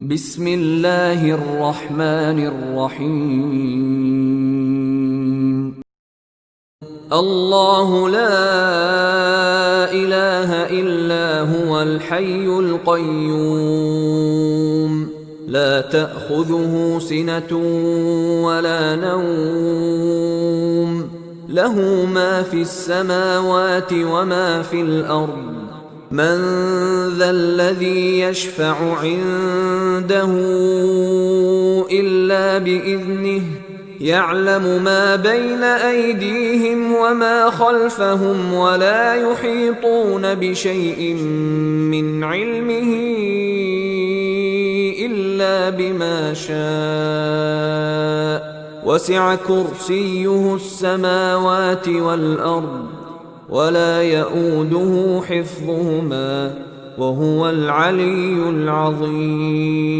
بسم الله الرحمن الرحيم. الله لا إله إلا هو الحي القيوم لا تأخذه سنة ولا نوم له ما في السماوات وما في الأرض من ذا الذي يشفع عنده إلا بإذنه يعلم ما بين أيديهم وما خلفهم ولا يحيطون بشيء من علمه إلا بما شاء وسع كرسيه السماوات والأرض ولا يؤوده حفظهما وهو العلي العظيم.